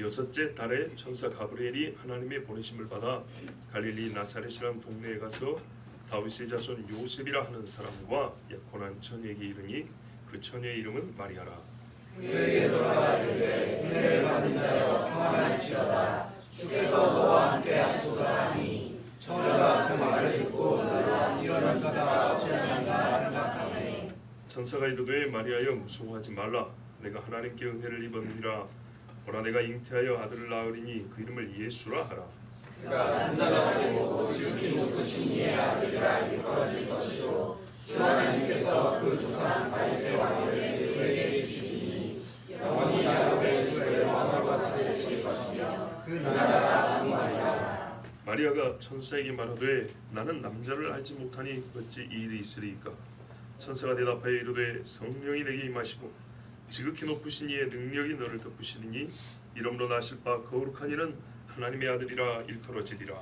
여섯째 달에 천사 가브리엘이 하나님의 보내심을 받아 갈릴리 나사렛이라는 동네에 가서 다윗의 자손 요셉이라 하는 사람과 약혼한 처녀에게 이르니 그 처녀의 이름은 마리아라. 그에게 돌아가 이르되 은혜를 받은 자여 평안을 주시어다. 주께서 너와 함께 하시도다 하니 처녀가 그 말을 듣고 놀라 이런 기사가 어찌하는가 생각하네. 천사가 이르되 마리아여 무서워하지 말라. 내가 하나님께 은혜를 입었느니라. 보라 내가 잉태하여 아들을 낳으리니 그 이름을 예수라 하라. 그가 남자가 되고 지극히 높으신 이의 아들이라 일컬어질 것이요 주 하나님께서 그 조상 다윗의 왕위를 그에게 주시니 영원히 야곱의 집을 왕으로 다스리실 것이며 그 나라가 무한하리라. 마리아가 천사에게 말하되 나는 남자를 알지 못하니 어찌 이 일이 있으리이까. 천사가 대답하여 이르되 성령이 내게 임하시고 지극히 높으신 이의 능력이 너를 덮으시리니 이름으로 나실 바 거룩한 이는 하나님의 아들이라 일컬어지리라.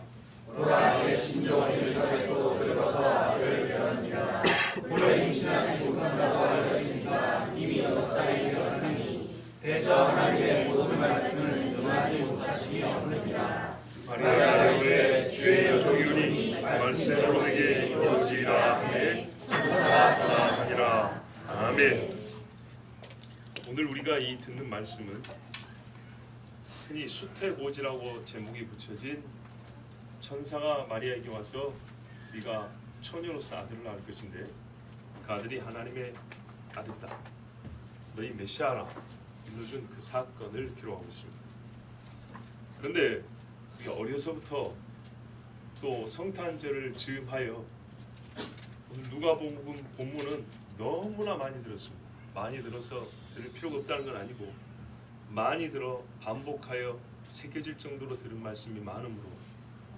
보라 그의 신종 엘리사벳도 늙어서 아들을 배웠느니라. 물에 임신하지 못한다고 알려지니까 이미 6살에 이르렀으니 대저 하나님의 모든 말씀을 능하지 못하심이 없느니라. 마리아가 이르되 주의 여종이오니 말씀으로 내게 이루어지리라 하매 천사가 전하니라. 아멘. 오늘 우리가 이 듣는 말씀은 흔히 수태고지라고 제목이 붙여진 천사가 마리아에게 와서 네가 처녀로서 아들을 낳을 것인데 그 아들이 하나님의 아들이다. 너희 메시아라. 일러준 그 사건을 기록하고 있습니다. 그런데 우리가 어려서부터 또 성탄절을 즈음하여 오늘 누가복음 본문은 너무나 많이 들었습니다. 많이 들어서 들을 필요가 없다는 건 아니고 많이 들어 반복하여 새겨질 정도로 들은 말씀이 많으므로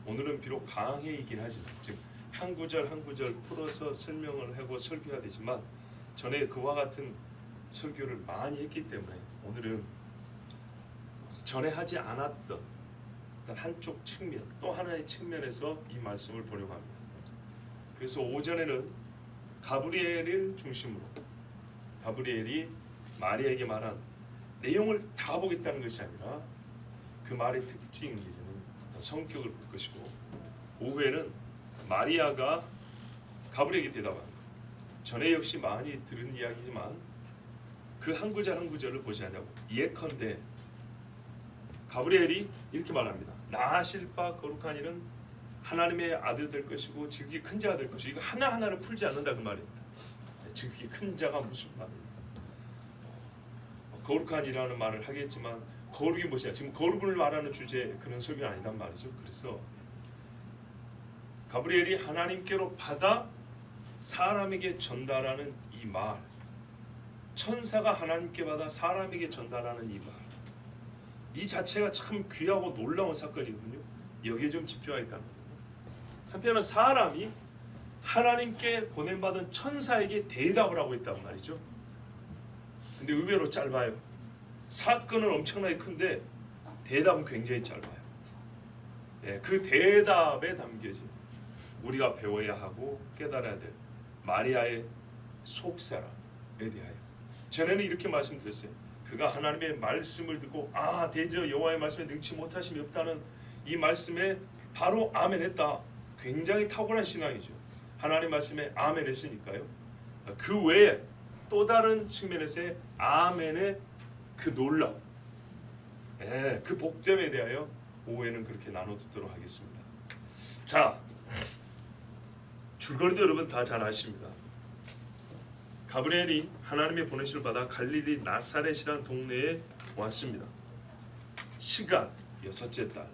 오늘은 비록 강해이긴 하지만 즉 한 구절 한 구절 풀어서 설명을 하고 설교해야 되지만 전에 그와 같은 설교를 많이 했기 때문에 오늘은 전에 하지 않았던 한쪽 측면 또 하나의 측면에서 이 말씀을 보려고 합니다. 그래서 오전에는 가브리엘을 중심으로 가브리엘이 마리아에게 말한 내용을 다 보겠다는 것이 아니라 그 말의 특징 이제는 성격을 볼 것이고 오후에는 마리아가 가브리엘에게 대답합니다. 전에 역시 많이 들은 이야기지만 그 한 구절 한 구절을 보지 않냐고. 예컨대 가브리엘이 이렇게 말합니다. 낳으실 바 거룩한 이는 하나님의 아들 될 것이고 지극히 큰 자가 될 것이고 이거 하나하나를 풀지 않는다 그 말입니다. 지극히 큰 자가 무슨 말입니까? 거룩한 이라는 말을 하겠지만 거룩이 무엇이야? 지금 거룩을 말하는 주제 그런 설교는 아니단 말이죠. 그래서 가브리엘이 하나님께로 받아 사람에게 전달하는 이 말, 천사가 하나님께 받아 사람에게 전달하는 이 말, 이 자체가 참 귀하고 놀라운 사건이거든요. 여기에 좀 집중하겠다는 거예요. 한편은 사람이 하나님께 보냄받은 천사에게 대답을 하고 있단 말이죠. 근데 의외로 짧아요. 사건은 엄청나게 큰데 대답은 굉장히 짧아요. 예, 그 대답에 담겨진 우리가 배워야 하고 깨달아야 될 마리아의 속사람에 대하여 전에는 이렇게 말씀드렸어요. 그가 하나님의 말씀을 듣고 대저 여호와의 말씀에 능치 못하심이 없다는 이 말씀에 바로 아멘했다. 굉장히 탁월한 신앙이죠. 하나님 말씀에 아멘했으니까요. 그 외에 또 다른 측면에서의 아멘의 그 놀라움, 그 복됨에 대하여 오후에는 그렇게 나눠듣도록 하겠습니다. 자, 줄거리도 여러분 다 잘 아십니다. 가브리엘이 하나님의 보내심을 받아 갈릴리 나사렛이라는 동네에 왔습니다. 시간 6째 달,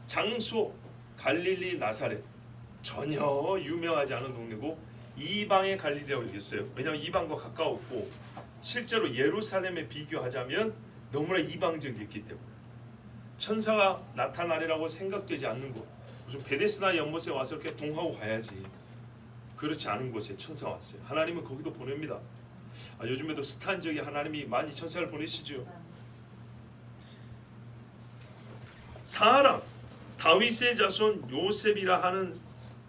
장소 갈릴리 나사렛. 전혀 유명하지 않은 동네고 이방의 갈릴리라고 얘기했어요. 왜냐하면 이방과 가까웠고 실제로 예루살렘에 비교하자면 너무나 이방적이었기 때문에 천사가 나타나리라고 생각되지 않는 곳, 무슨 베데스다 연못에 와서 이렇게 동하고 가야지 그렇지 않은 곳에 천사가 왔어요. 하나님은 거기도 보냅니다. 요즘에도 스탄적인 하나님이 많이 천사를 보내시죠. 사람, 다윗의 자손 요셉이라 하는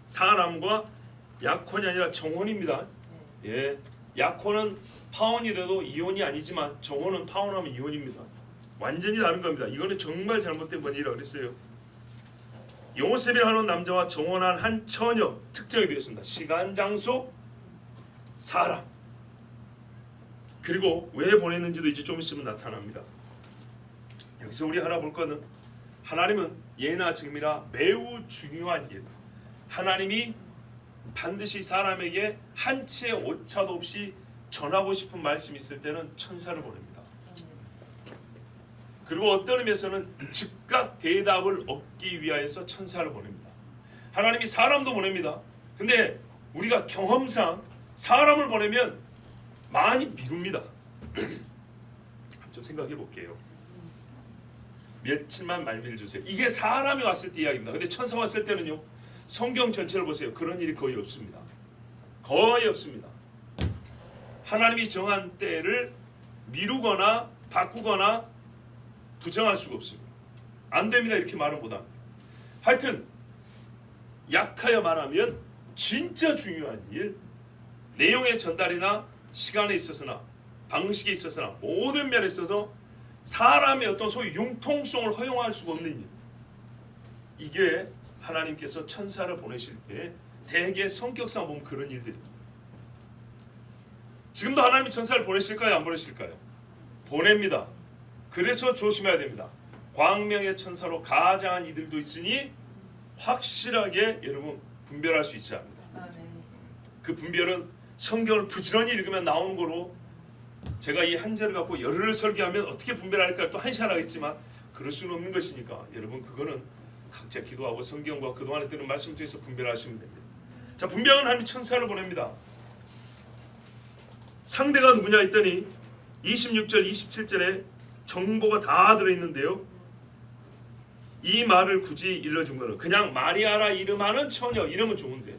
사람과 약혼이 아니라 정혼입니다. 예, 약혼은 파혼이 돼도 이혼이 아니지만 정혼은 파혼하면 이혼입니다. 완전히 다른 겁니다. 이거는 정말 잘못된 번역이라고 그랬어요. 요셉이라는 하는 남자와 정혼한 한 처녀 특정이 되었습니다. 시간, 장소, 사람. 그리고 왜 보냈는지도 이제 좀 있으면 나타납니다. 여기서 우리 하나 볼 거는 하나님은 예나 지금이나 매우 중요한 일. 하나님이 반드시 사람에게 한 치의 오차도 없이 전하고 싶은 말씀이 있을 때는 천사를 보냅니다. 그리고 어떤 의미에서는 즉각 대답을 얻기 위하여서 천사를 보냅니다. 하나님이 사람도 보냅니다. 근데 우리가 경험상 사람을 보내면 많이 미룹니다. 좀 생각해 볼게요. 며칠만 말미를 주세요. 이게 사람이 왔을 때 이야기입니다. 근데 천사가 왔을 때는요, 성경 전체를 보세요. 그런 일이 거의 없습니다. 거의 없습니다. 하나님이 정한 때를 미루거나 바꾸거나 부정할 수가 없습니다. 안 됩니다. 이렇게 말은 못합니다. 하여튼 약하여 말하면 진짜 중요한 일, 내용의 전달이나 시간에 있어서나 방식에 있어서나 모든 면에 있어서 사람의 어떤 소위 융통성을 허용할 수가 없는 일, 이게 하나님께서 천사를 보내실 때 대개 성격상 보면 그런 일들입니다. 지금도 하나님이 천사를 보내실까요? 안 보내실까요? 보냅니다. 그래서 조심해야 됩니다. 광명의 천사로 가장한 이들도 있으니 확실하게 여러분 분별할 수 있어야 합니다. 그 분별은 성경을 부지런히 읽으면 나오는 거로, 제가 이 한 절을 갖고 열흘을 설교하면 어떻게 분별할까 또 한 시간 하겠지만 그럴 수는 없는 것이니까 여러분 그거는 각자 기도하고 성경과 그동안에 들은 말씀 통해서 분별하시면 됩니다. 자, 분명한 하나님 천사를 보냅니다. 상대가 누구냐 했더니 26절 27절에 정보가 다 들어있는데요, 이 말을 굳이 일러준 거는 그냥 마리아라 이름하는 처녀, 이름은 좋은데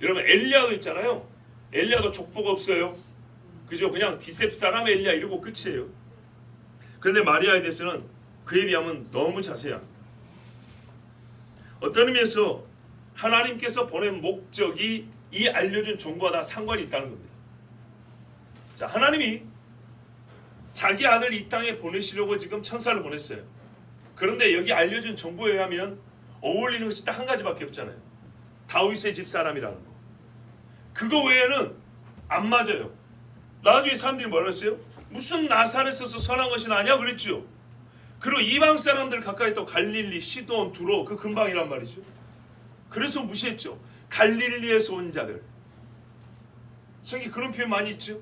여러분 엘리야도 있잖아요. 엘리야도 족보가 없어요. 그죠? 그냥 디셉 사람 엘리야 이러고 끝이에요. 그런데 마리아에 대해서는 그에 비하면 너무 자세합니다. 어떤 의미에서 하나님께서 보낸 목적이 이 알려준 정보와 다 상관이 있다는 겁니다. 자, 하나님이 자기 아들 이 땅에 보내시려고 지금 천사를 보냈어요. 그런데 여기 알려준 정보에 의하면 어울리는 것이 딱 한 가지밖에 없잖아요. 다윗의 집 사람이라는 거. 그거 외에는 안 맞아요. 나중에 사람들이 뭐라 했어요? 무슨 나사렛에서 선한 것이 나냐 그랬죠. 그리고 이방 사람들 가까이 있던 갈릴리, 시돈, 두로 그 근방이란 말이죠. 그래서 무시했죠. 갈릴리에서 온 자들. 성경에 그런 표현 많이 있죠.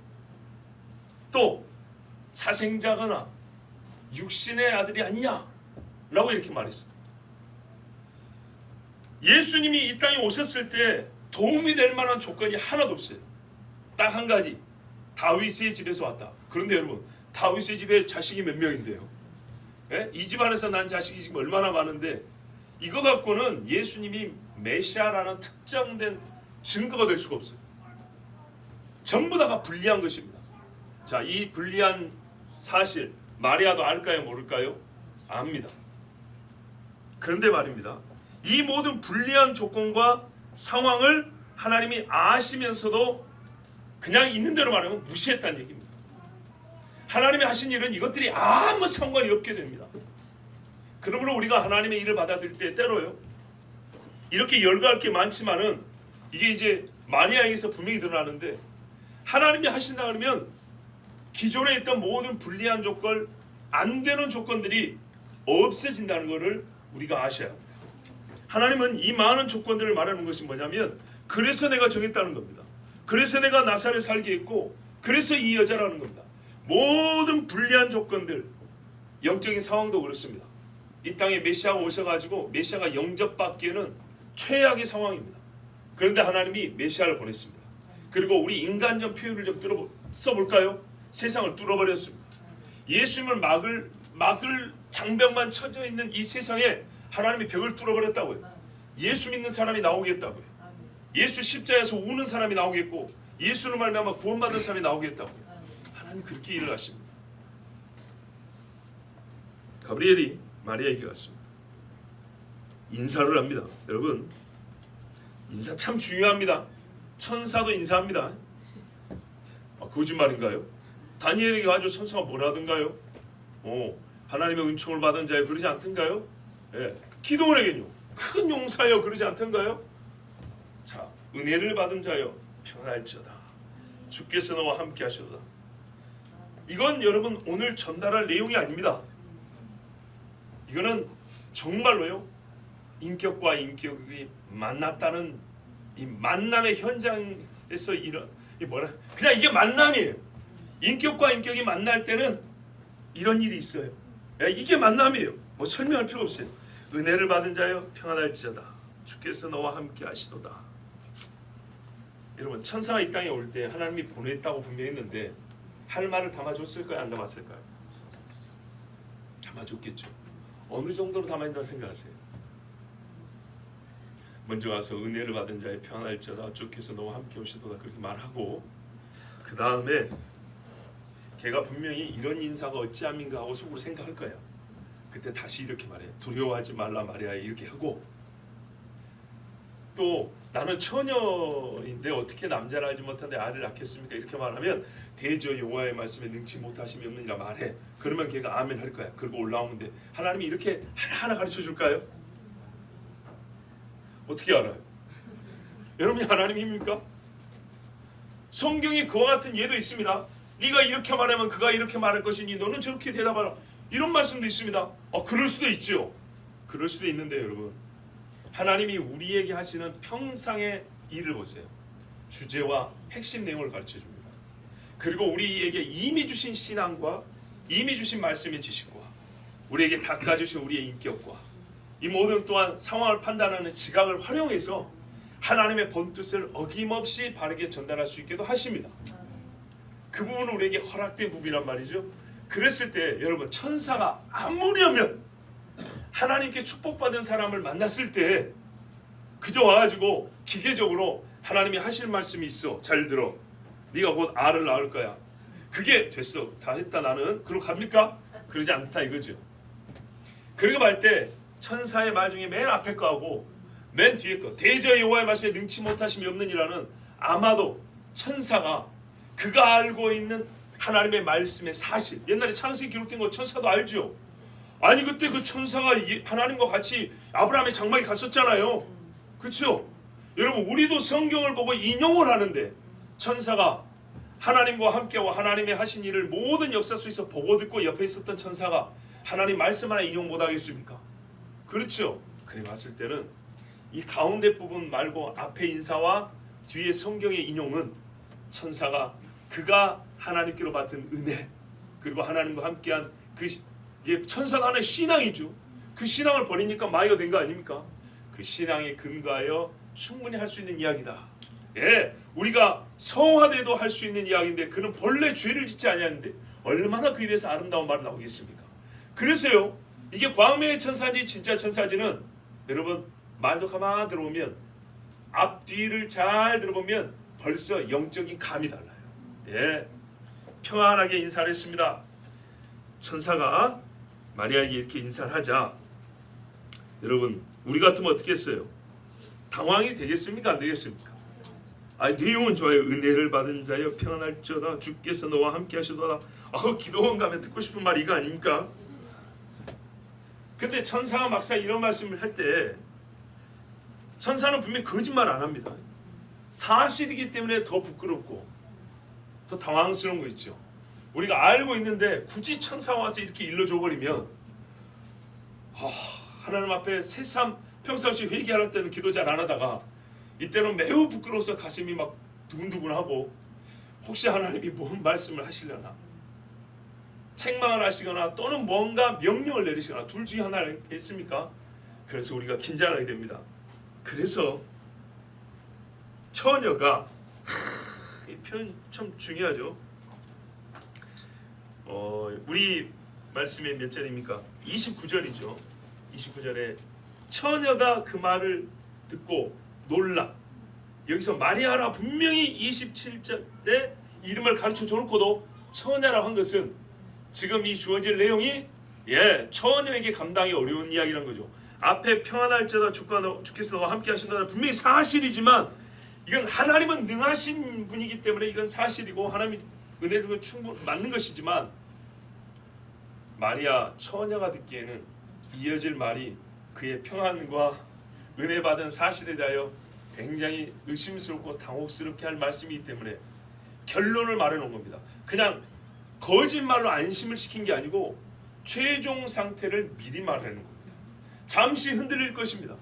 또 사생자거나 육신의 아들이 아니냐 라고 이렇게 말했어요. 예수님이 이 땅에 오셨을 때 도움이 될 만한 조건이 하나도 없어요. 딱 한 가지, 다윗의 집에서 왔다. 그런데 여러분, 다윗의 집에 자식이 몇 명인데요? 예? 이 집안에서 난 자식이 지금 얼마나 많은데 이거 갖고는 예수님이 메시아라는 특정된 증거가 될 수가 없어요. 전부 다가 불리한 것입니다. 자, 이 불리한 사실 마리아도 알까요? 모를까요? 압니다. 그런데 말입니다, 이 모든 불리한 조건과 상황을 하나님이 아시면서도 그냥 있는 대로 말하면 무시했다는 얘기입니다. 하나님이 하신 일은 이것들이 아무 상관이 없게 됩니다. 그러므로 우리가 하나님의 일을 받아들일 때 때로요, 이렇게 열거할 게 많지만은 이게 이제 마리아에게서 분명히 드러나는데, 하나님이 하신다 그러면 기존에 있던 모든 불리한 조건, 안 되는 조건들이 없어진다는 것을 우리가 아셔야 합니다. 하나님은 이 많은 조건들을 말하는 것이 뭐냐면, 그래서 내가 정했다는 겁니다. 그래서 내가 나사렛 살게 했고, 그래서 이 여자라는 겁니다. 모든 불리한 조건들, 영적인 상황도 그렇습니다. 이 땅에 메시아가 오셔가지고 메시아가 영접받기에는 최악의 상황입니다. 그런데 하나님이 메시아를 보냈습니다. 그리고 우리 인간적 표현을 좀 써볼까요? 세상을 뚫어버렸습니다. 예수님을 막을 장벽만 쳐져 있는 이 세상에 하나님이 벽을 뚫어버렸다고요. 예수 믿는 사람이 나오겠다고요. 예수 십자가에서 우는 사람이 나오겠고, 예수를 말미암아 구원받은 사람이 나오겠다고요. 하나님 그렇게 일을 하십니다. 가브리엘이 마리아에게 갔습니다. 인사를 합니다. 여러분, 인사 참 중요합니다. 천사도 인사합니다. 거짓말인가요? 다니엘에게 가지고 천사가 뭐라 하던가요? 하나님의 은총을 받은 자여 그러지 않던가요? 예. 기도원에게는요 큰 용사여 그러지 않던가요? 자, 은혜를 받은 자여 평안할지어다 주께서 너와 함께 하시도다. 이건 여러분 오늘 전달할 내용이 아닙니다. 이거는 정말로요 인격과 인격이 만났다는 이 만남의 현장에서 이런 그냥 이게 만남이에요. 인격과 인격이 만날 때는 이런 일이 있어요. 이게 만남이에요. 뭐 설명할 필요 없어요. 은혜를 받은 자여 평안할지어다 주께서 너와 함께 하시도다. 여러분 천사가 이 땅에 올 때 하나님이 보냈다고 분명히 했는데 할 말을 담아줬을까요? 안 담았을까요? 담아줬겠죠. 어느 정도로 담아낸다고 생각하세요? 먼저 와서 은혜를 받은 자의 평안할지어다 주께서 너와 함께 오시도다 그렇게 말하고 그 다음에 걔가 분명히 이런 인사가 어찌함인가 하고 속으로 생각할 거야. 그때 다시 이렇게 말해. 두려워하지 말라 말이야 이렇게 하고 또 나는 처녀인데 어떻게 남자를 알지 못한데 아를 낳겠습니까? 이렇게 말하면 대저 여호와의 말씀에 능치 못하심이 없느니라 말해. 그러면 걔가 아멘 할 거야. 그리고 올라오면 돼. 하나님이 이렇게 하나하나 가르쳐 줄까요? 어떻게 알아요? 여러분이 하나님입니까? 성경에 그와 같은 예도 있습니다. 네가 이렇게 말하면 그가 이렇게 말할 것이니 너는 저렇게 대답하라. 이런 말씀도 있습니다. 그럴 수도 있죠. 그럴 수도 있는데 여러분 하나님이 우리에게 하시는 평상의 일을 보세요. 주제와 핵심 내용을 가르쳐 줍니다. 그리고 우리에게 이미 주신 신앙과 이미 주신 말씀의 지식과 우리에게 닦아주신 우리의 인격과 이 모든 또한 상황을 판단하는 지각을 활용해서 하나님의 본뜻을 어김없이 바르게 전달할 수 있게도 하십니다. 그 부분은 우리에게 허락된 부분이란 말이죠. 그랬을 때 여러분 천사가 아무리면 하나님께 축복받은 사람을 만났을 때 그저 와가지고 기계적으로 하나님이 하실 말씀이 있어 잘 들어 네가 곧 아를 낳을 거야 그게 됐어 다 했다 나는 그러고 갑니까? 그러지 않다 이거죠. 그렇게 말 때 천사의 말 중에 맨 앞에 거하고 맨 뒤에 거 대저 여호와의 말씀에 능치 못하심이 없느니라는 아마도 천사가 그가 알고 있는 하나님의 말씀의 사실 옛날에 창세기 기록된 거 천사도 알죠. 아니 그때 그 천사가 하나님과 같이 아브라함의 장막에 갔었잖아요. 그렇죠? 여러분 우리도 성경을 보고 인용을 하는데 천사가 하나님과 함께와 하나님의 하신 일을 모든 역사 속에서 보고 듣고 옆에 있었던 천사가 하나님 말씀 하나 인용 못하겠습니까? 그렇죠? 그래 봤을 때는 이 가운데 부분 말고 앞에 인사와 뒤에 성경의 인용은 천사가 그가 하나님께로 받은 은혜 그리고 하나님과 함께한 이게 천사가 하나의 신앙이죠. 그 신앙을 버리니까 마이가 된 거 아닙니까? 그 신앙에 근거하여 충분히 할 수 있는 이야기다. 예, 우리가 성화돼도 할 수 있는 이야기인데 그는 본래 죄를 짓지 아니하는데 얼마나 그 입에서 아름다운 말이 나오겠습니까? 그래서요 이게 광명의 천사인지 진짜 천사인지는 여러분 말도 가만 들어보면 앞뒤를 잘 들어보면 벌써 영적인 감이 달라요. 예, 평안하게 인사를 했습니다. 천사가 마리아에게 이렇게 인사를 하자 여러분 우리 같으면 어떻게 했어요? 당황이 되겠습니까? 안 되겠습니까? 내용은 좋아요. 은혜를 받은 자여 평안할지어다 주께서 너와 함께 하시도다. 기도원 가면 듣고 싶은 말이 이거 아닙니까? 근데 천사가 막상 이런 말씀을 할 때 천사는 분명히 거짓말 안 합니다. 사실이기 때문에 더 부끄럽고 더 당황스러운 거 있죠. 우리가 알고 있는데 굳이 천사가 와서 이렇게 일러줘 버리면 하나님 앞에 새삼 평상시 회개할 때는 기도 잘 안 하다가 이때는 매우 부끄러워서 가슴이 막 두근두근하고 혹시 하나님이 뭔 말씀을 하시려나 책망을 하시거나 또는 뭔가 명령을 내리시거나 둘 중에 하나를 했습니까? 그래서 우리가 긴장하게 됩니다. 그래서 처녀가 이 표현 참 중요하죠. 우리 말씀의 몇 절입니까? 29절이죠. 29절에 처녀가 그 말을 듣고 놀라. 여기서 마리아라 분명히 27절에 이름을 가르쳐 줘놓고도 처녀라고 한 것은 지금 이 주어질 내용이 처녀에게 감당이 어려운 이야기란 거죠. 앞에 평안할지어다 주께서 너와 함께 하신다는 분명히 사실이지만 이건 하나님은 능하신 분이기 때문에 이건 사실이고 하나님이 은혜를 주고 충분 맞는 것이지만 마리아 처녀가 듣기에는 이어질 말이 그의 평안과 은혜 받은 사실에 대하여 굉장히 의심스럽고 당혹스럽게 할 말씀이기 때문에 결론을 말해놓은 겁니다. 그냥 거짓말로 안심을 시킨 게 아니고 최종 상태를 미리 말해놓은 겁니다. 잠시 흔들릴 것입니다.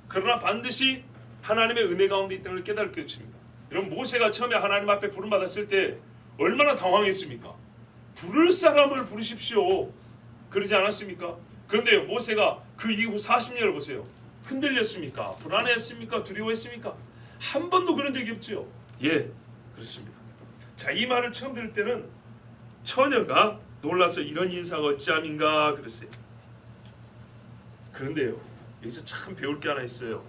그러나 반드시 하나님의 은혜 가운데 있다는 걸 깨달을 것입니다. 여러분, 모세가 처음에 하나님 앞에 부름받았을 때 얼마나 당황했습니까? 부를 사람을 부르십시오, 그러지 않았습니까? 그런데 모세가 그 이후 40년을 보세요. 흔들렸습니까? 불안했습니까? 두려워했습니까? 한 번도 그런 적이 없죠. 예, 그렇습니다. 자, 이 말을 처음 들을 때는 처녀가 놀라서 이런 인사가 어찌함인가 그랬어요. 그런데요, 여기서 참 배울 게 하나 있어요.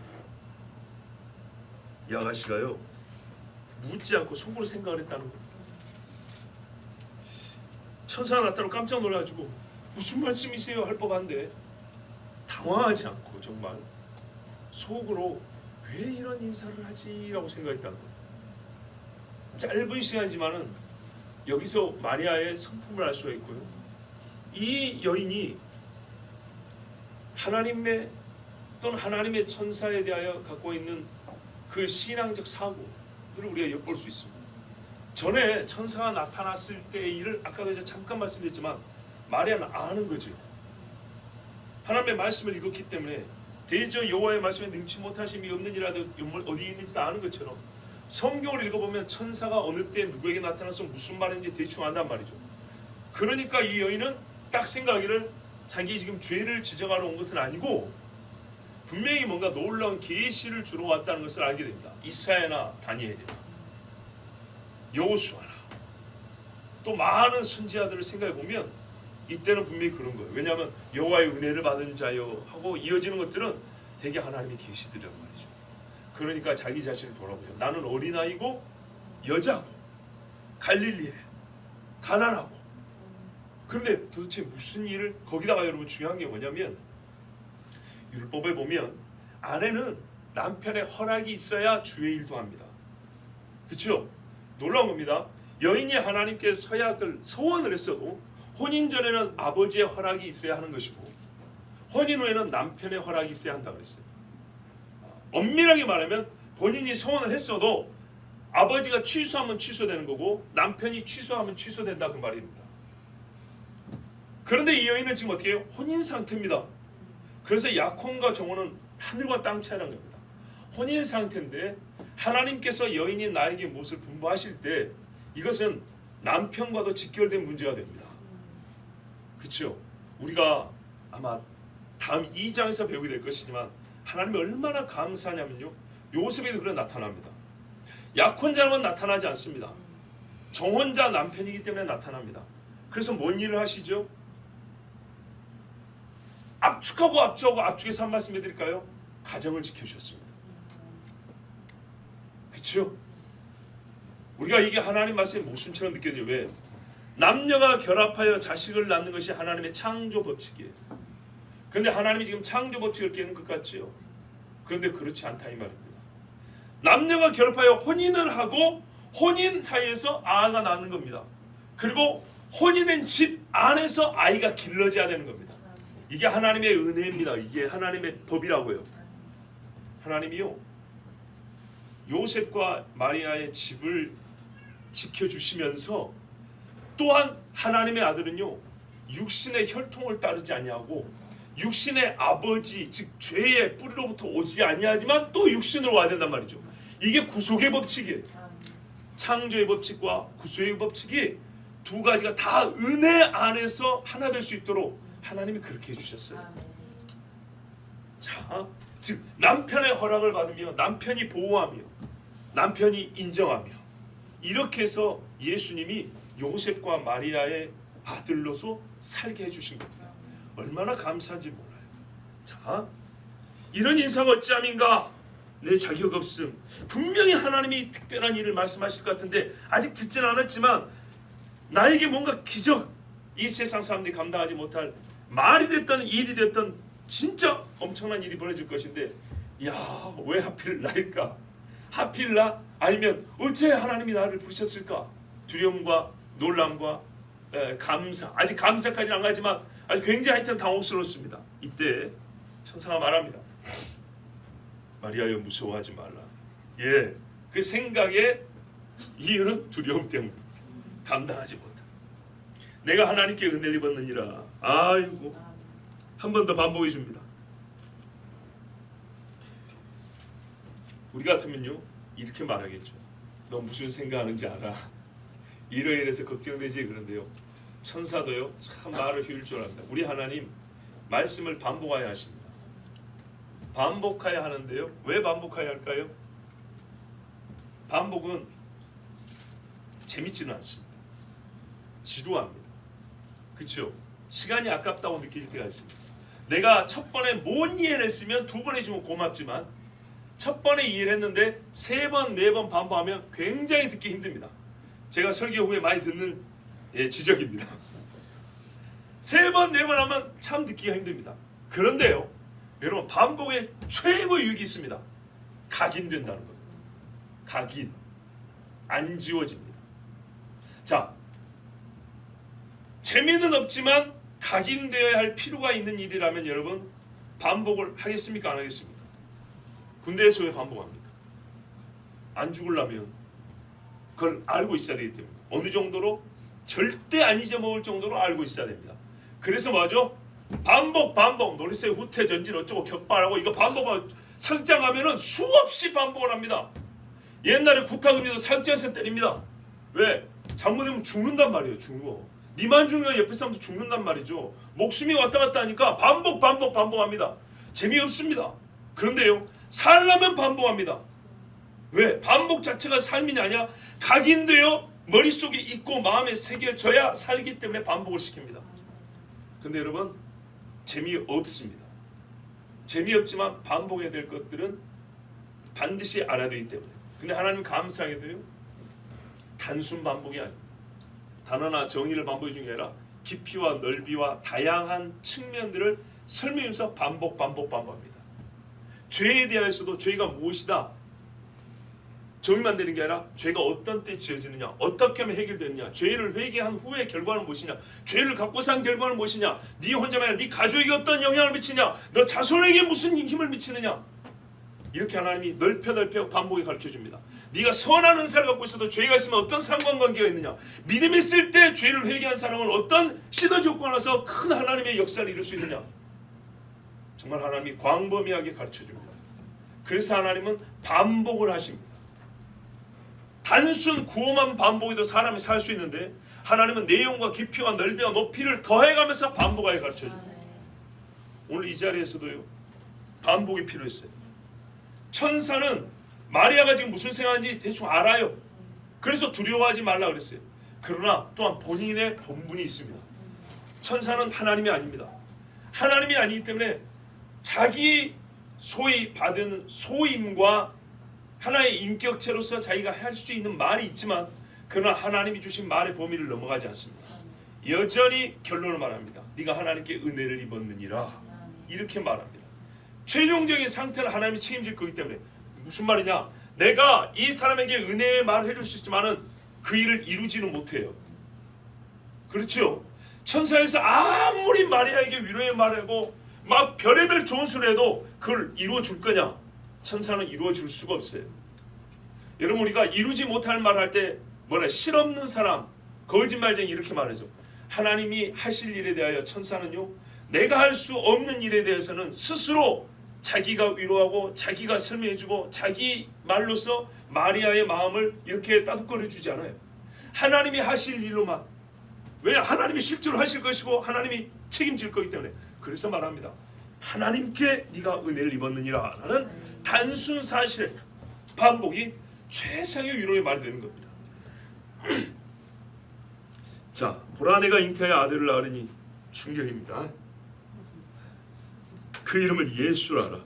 이 아가씨가요, 묻지 않고 속으로 생각을 했다는 거예요. 천사가 나타나고 깜짝 놀라가지고 무슨 말씀이세요 할 법한데 당황하지 않고 정말 속으로 왜 이런 인사를 하지? 라고 생각했다는 거예요. 짧은 시간이지만은 여기서 마리아의 성품을 알 수가 있고요. 이 여인이 하나님의 또는 하나님의 천사에 대하여 갖고 있는 그 신앙적 사고를 우리가 엿볼 수 있습니다. 전에 천사가 나타났을 때의 일을 아까도 이제 잠깐 말씀드렸지만 마리아는 아는 거죠. 하나님의 말씀을 읽었기 때문에 대저 여호와의 말씀에 능치 못하심이 없느니라도 어디 있는지도 아는 것처럼 성경을 읽어보면 천사가 어느 때 누구에게 나타나서 무슨 말인지 대충 안단 말이죠. 그러니까 이 여인은 딱 생각하기를 자기 지금 죄를 지적하러 온 것은 아니고 분명히 뭔가 놀라운 계시를 주러 왔다는 것을 알게 됩니다. 이사야나 다니엘이나 여호수아나 또 많은 선지자들을 생각해 보면 이때는 분명히 그런 거예요. 왜냐하면 여호와의 은혜를 받은 자여 하고 이어지는 것들은 대개 하나님의 계시들이란 말이죠. 그러니까 자기 자신을 돌아보죠. 나는 어린아이고 여자고 갈릴리에 가난하고. 그런데 도대체 무슨 일을, 거기다가 여러분 중요한 게 뭐냐면 율법에 보면 아내는 남편의 허락이 있어야 주의 일도 합니다. 그렇죠? 놀라운 겁니다. 여인이 하나님께 서약을 서원을 했어도 혼인 전에는 아버지의 허락이 있어야 하는 것이고 혼인 후에는 남편의 허락이 있어야 한다고 그랬어요. 엄밀하게 말하면 본인이 서원을 했어도 아버지가 취소하면 취소되는 거고 남편이 취소하면 취소된다, 그 말입니다. 그런데 이 여인은 지금 어떻게 해요? 혼인 상태입니다. 그래서 약혼과 정혼은 하늘과 땅 차이라는 겁니다. 혼인 상태인데 하나님께서 여인이 나에게 무엇을 분부하실 때 이것은 남편과도 직결된 문제가 됩니다. 그렇죠? 우리가 아마 다음 2장에서 배우게 될 것이지만 하나님이 얼마나 감사하냐면요, 요셉에도 그래 나타납니다. 약혼자만 나타나지 않습니다. 정혼자 남편이기 때문에 나타납니다. 그래서 뭔 일을 하시죠? 압축하고 압축해서 한 말씀 해드릴까요? 가정을 지켜주셨습니다. 그렇죠? 우리가 이게 하나님 말씀의 모순처럼 느껴져요. 왜? 남녀가 결합하여 자식을 낳는 것이 하나님의 창조 법칙이에요. 그런데 하나님이 지금 창조 법칙을 깨는 것 같지요? 그런데 그렇지 않다 이 말입니다. 남녀가 결합하여 혼인을 하고 혼인 사이에서 아이가 낳는 겁니다. 그리고 혼인된 집 안에서 아이가 길러져야 되는 겁니다. 이게 하나님의 은혜입니다. 이게 하나님의 법이라고요. 하나님이요, 요셉과 마리아의 집을 지켜주시면서 또한 하나님의 아들은요, 육신의 혈통을 따르지 아니하고 육신의 아버지 즉 죄의 뿌리로부터 오지 아니하지만 또 육신으로 와야 된단 말이죠. 이게 구속의 법칙이에요. 창조의 법칙과 구속의 법칙이 두 가지가 다 은혜 안에서 하나 될 수 있도록 하나님이 그렇게 해주셨어요. 자, 즉 남편의 허락을 받으며 남편이 보호하며 남편이 인정하며 이렇게 해서 예수님이 요셉과 마리아의 아들로서 살게 해주신 겁니다. 얼마나 감사한지 몰라요. 자, 이런 인사가 어찌함인가? 내 자격 없음. 분명히 하나님이 특별한 일을 말씀하실 것 같은데 아직 듣지는 않았지만 나에게 뭔가 기적, 이 세상 사람들이 감당하지 못할 말이 됐든 일이 됐든 진짜 엄청난 일이 벌어질 것인데, 야, 왜 하필 나일까? 하필 나? 아니면 어째 하나님이 나를 부르셨을까? 두려움과 놀람과 감사, 아직 감사까지는 안 가지만 아주 굉장히 하여튼 당혹스럽습니다. 이때 천사가 말합니다. 마리아여 무서워하지 말라. 예, 그 생각의 이유는 두려움 때문에 감당하지 못한다. 내가 하나님께 은혜를 입었느니라. 아이고, 한 번 더 반복해 줍니다. 우리 같으면요 이렇게 말하겠죠. 너 무슨 생각하는지 알아. 이로 인해서 걱정되지. 그런데요 천사도요 참 말을 효율 줄 압니다. 우리 하나님 말씀을 반복하여 하십니다. 반복하여 하는데요. 왜 반복하여 할까요? 반복은 재밌지는 않습니다. 지루합니다. 그렇죠? 시간이 아깝다고 느낄 때가 있습니다. 내가 첫 번에 못 이해를 했으면 두 번 해주면 고맙지만 첫 번에 이해를 했는데 세 번, 네 번 반복하면 굉장히 듣기 힘듭니다. 제가 설교 후에 많이 듣는 지적입니다. 세 번, 네 번 하면 참 듣기가 힘듭니다. 그런데요, 여러분 반복에 최고 유익이 있습니다. 각인된다는 겁니다. 각인, 안 지워집니다. 자, 재미는 없지만 각인되어야 할 필요가 있는 일이라면 여러분 반복을 하겠습니까? 안 하겠습니까? 군대에서 왜 반복합니까? 안 죽으려면 그걸 알고 있어야 되기 때문에 어느 정도로 절대 안 잊어먹을 정도로 알고 있어야 됩니다. 그래서 뭐죠? 반복 노리세 후퇴 전진 어쩌고 격발하고 이거 반복하고 상장하면은 수없이 반복을 합니다. 옛날에 국가금리도 상장에서 때립니다. 왜? 잘못하면 죽는단 말이에요. 죽어. 니만 죽는 게 옆에 사람도 죽는단 말이죠. 목숨이 왔다 갔다 하니까 반복합니다. 재미없습니다. 그런데요 살려면 반복합니다. 왜? 반복 자체가 삶이 아니야. 각인되어 머릿속에 있고 마음에 새겨져야 살기 때문에 반복을 시킵니다. 근데 여러분 재미없습니다. 재미없지만 반복해야 될 것들은 반드시 알아야 되기 때문에. 근데 하나님 감사하게도요 단순 반복이 아닙니다. 단어나 정의를 반복해 주는 게 아니라 깊이와 넓이와 다양한 측면들을 설명하면서 반복합니다. 죄에 대해서도 죄가 무엇이다 정의만 되는 게 아니라 죄가 어떤 때 지어지느냐, 어떻게 하면 해결되느냐, 죄를 회개한 후의 결과는 무엇이냐, 죄를 갖고 산 결과는 무엇이냐, 네 혼자만 아니라 네 가족에게 어떤 영향을 미치냐, 너 자손에게 무슨 힘을 미치느냐, 이렇게 하나님이 넓혀 반복에 가르쳐줍니다. 네가 선한 은사를 갖고 있어도 죄가 있으면 어떤 상관관계가 있느냐, 믿음이 있을 때 죄를 회개한 사람은 어떤 시너지 효과가 나서 큰 하나님의 역사를 이룰 수 있느냐, 정말 하나님이 광범위하게 가르쳐줍니다. 그래서 하나님은 반복을 하십니다. 단순 구호만 반복해도 사람이 살 수 있는데 하나님은 내용과 깊이와 넓이와 높이를 더해가면서 반복하게 가르쳐줍니다. 오늘 이 자리에서도요 반복이 필요했어요. 천사는 마리아가 지금 무슨 생각하는지 대충 알아요. 그래서 두려워하지 말라 그랬어요. 그러나 또한 본인의 본분이 있습니다. 천사는 하나님이 아닙니다. 하나님이 아니기 때문에 자기 소위 받은 소임과 하나의 인격체로서 자기가 할 수 있는 말이 있지만 그러나 하나님이 주신 말의 범위를 넘어가지 않습니다. 여전히 결론을 말합니다. 네가 하나님께 은혜를 입었느니라 이렇게 말합니다. 최종적인 상태를 하나님이 책임질 거기 때문에 무슨 말이냐, 내가 이 사람에게 은혜의 말을 해줄 수 있지만은 그 일을 이루지는 못해요. 그렇죠? 천사에서 아무리 마리아에게 위로의 말을 하고 막 별의별 좋은 소리를 해도 그걸 이루어 줄 거냐? 천사는 이루어 줄 수가 없어요. 여러분 우리가 이루지 못할 말을 할 때 뭐라 실없는 사람, 거짓말쟁이 이렇게 말하죠. 하나님이 하실 일에 대하여 천사는요 내가 할 수 없는 일에 대해서는 스스로 자기가 위로하고 자기가 설명해주고 자기 말로서 마리아의 마음을 이렇게 따뜻거려 주지 않아요. 하나님이 하실 일로만. 왜? 하나님이 실제로 하실 것이고 하나님이 책임질 거기 때문에. 그래서 말합니다. 하나님께 네가 은혜를 입었느니라 라는 단순 사실의 반복이 최상의 위로의 말이 되는 겁니다. 자, 보라 내가 잉태하여 아들을 낳으리니 충격입니다. 그 이름을 예수라 하라.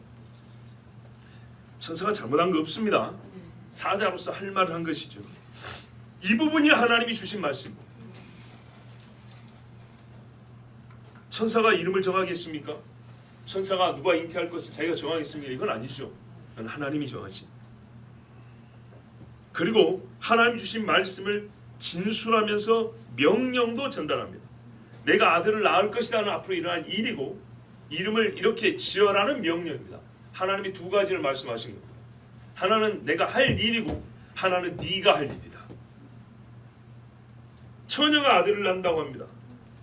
천사가 잘못한 거 없습니다. 사자로서 할 말을 한 것이죠. 이 부분이 하나님이 주신 말씀입니다. 천사가 이름을 정하겠습니까? 천사가 누가 잉태할 것을 자기가 정하겠습니까? 이건 아니죠. 이건 하나님이 정하신. 그리고 하나님 주신 말씀을 진술하면서 명령도 전달합니다. 내가 아들을 낳을 것이라는 앞으로 일어날 일이고 이름을 이렇게 지어라는 명령입니다. 하나님이 두 가지를 말씀하신 겁니다. 하나는 내가 할 일이고 하나는 네가 할 일이다. 처녀가 아들을 낳는다고 합니다.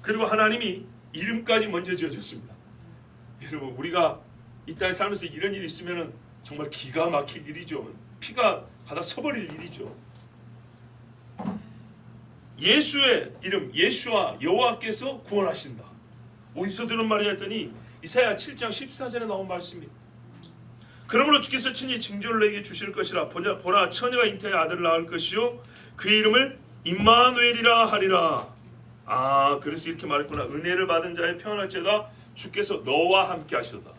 그리고 하나님이 이름까지 먼저 지어줬습니다. 여러분 우리가 이 땅에 살면서 이런 일이 있으면 정말 기가 막힐 일이죠. 피가 가다 서버릴 일이죠. 예수의 이름 예수와 여호와께서 구원하신다. 어디서 들은 말이냐 했더니 이사야 7장 14절에 나온 말씀입니다. 그러므로 주께서 친히 징조를 너에게 주실 것이라. 보라 처녀가 잉태하여 아들을 낳을 것이요 그의 이름을 임마누엘이라 하리라. 그래서 이렇게 말했구나. 은혜를 받은 자의 평안할지어다 주께서 너와 함께 하시도다.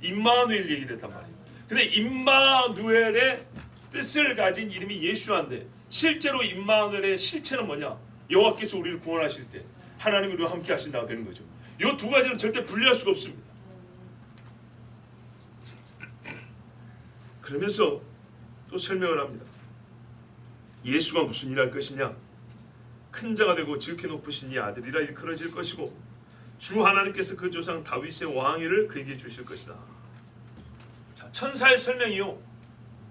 임마누엘 얘기를 했단 말이에요. 근데 임마누엘의 뜻을 가진 이름이 예수아인데 실제로 임마누엘의 실체는 뭐냐? 여호와께서 우리를 구원하실 때 하나님이 우리와 함께 하신다고 되는 거죠. 이 두 가지는 절대 분리할 수가 없습니다. 그러면서 또 설명을 합니다. 예수가 무슨 일을 할 것이냐? 큰 자가 되고 지극히 높으신 이 아들이라 일컬어질 것이고 주 하나님께서 그 조상 다윗의 왕위를 그에게 주실 것이다. 자, 천사의 설명이요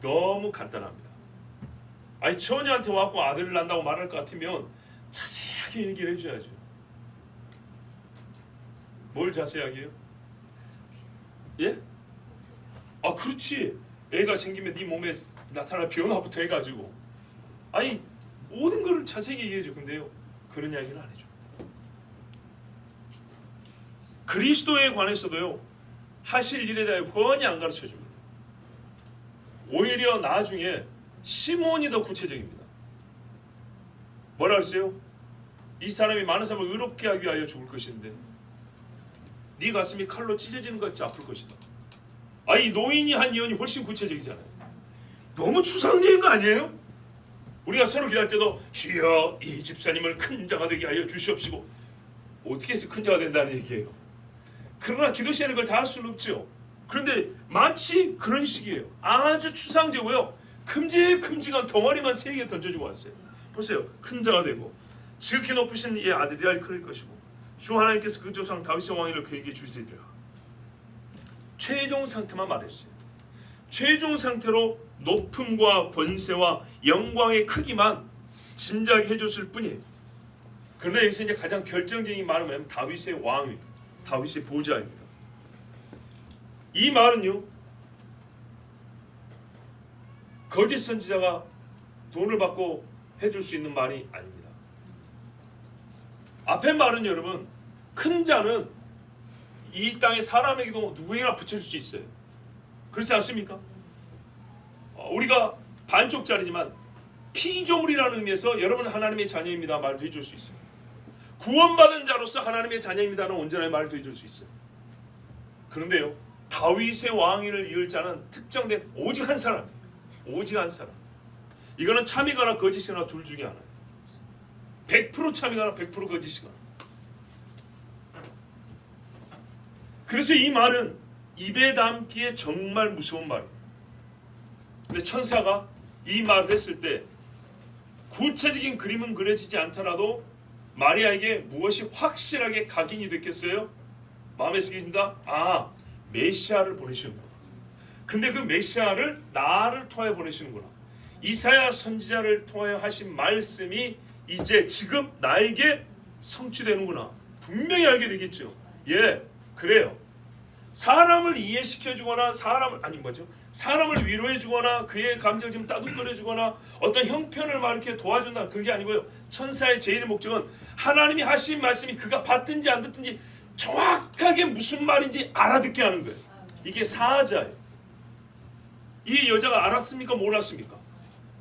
너무 간단합니다. 아니 처녀한테 와갖고 아들을 낳는다고 말할 것 같으면 자세하게 얘기를 해줘야죠. 뭘 자세하게 해요? 예? 그렇지. 애가 생기면 네 몸에 나타날 변화부터 해가지고 아니 모든 거를 자세히 얘기해줘. 근데요 그런 이야기는 안 해줘. 그리스도에 관해서도요 하실 일에 대해 훤히 안 가르쳐줍니다. 오히려 나중에 시몬이 더 구체적입니다. 뭐라 그랬어요? 이 사람이 많은 사람을 의롭게 하기 위하여 죽을 것인데 네 가슴이 칼로 찢어지는 것 같이 아플 것이다. 이 노인이 한 예언이 훨씬 구체적이잖아요. 너무 추상적인 거 아니에요? 우리가 서로 기도할 때도 주여 이 집사님을 큰 자가 되게 하여 주시옵시고 어떻게 해서 큰 자가 된다는 얘기예요. 그러나 기도 시간에 그걸 다 할 수는 없죠. 그런데 마치 그런 식이에요. 아주 추상적이고요. 큼직큼직한 덩어리만 3개 던져주고 왔어요. 보세요. 큰 자가 되고 지극히 높으신 이의 아들이라 일컬을 것이고 주 하나님께서 그 조상 다윗의 왕위를 그에게 주시리라. 최종 상태만 말했어요. 최종 상태로 높음과 권세와 영광의 크기만 짐작해 줬을 뿐이에요. 그러나 여기서 이제 가장 결정적인 말은 뭐냐면 다윗의 왕위, 다윗의 보좌입니다. 이 말은요 거짓 선지자가 돈을 받고 해줄 수 있는 말이 아닙니다. 앞에 말은 여러분 큰 자는 이 땅의 사람에게도 누구에게나 붙여줄 수 있어요. 그렇지 않습니까? 우리가 반쪽짜리지만 피조물이라는 의미에서 여러분 하나님의 자녀입니다 말도 해줄 수 있어요. 구원받은 자로서 하나님의 자녀입니다는 온전하게 말도 해줄 수 있어요. 그런데요 다윗의 왕위를 이을 자는 특정된 오직 한 사람, 오직 한 사람. 이거는 참이거나 거짓이거나 둘 중에 하나예요. 100% 참이거나 100% 거짓이거나. 그래서 이 말은 입에 담기에 정말 무서운 말이에요. 근데 천사가 이 말을 했을 때 구체적인 그림은 그려지지 않더라도 마리아에게 무엇이 확실하게 각인이 됐겠어요? 마음에 새겨진다? 메시아를 보내시는구나. 근데 그 메시아를 나를 통하여 보내시는구나. 이사야 선지자를 통하여 하신 말씀이 이제 지금 나에게 성취되는구나. 분명히 알게 되겠죠. 그래요. 사람을 이해시켜주거나 사람을 위로해주거나 그의 감정을 좀 따뜻거려주거나 어떤 형편을 막 이렇게 도와준다 그게 아니고요. 천사의 제1의 목적은 하나님이 하신 말씀이 그가 받든지 안 듣든지 정확하게 무슨 말인지 알아듣게 하는 거예요. 이게 사자예요. 이 여자가 알았습니까? 몰랐습니까?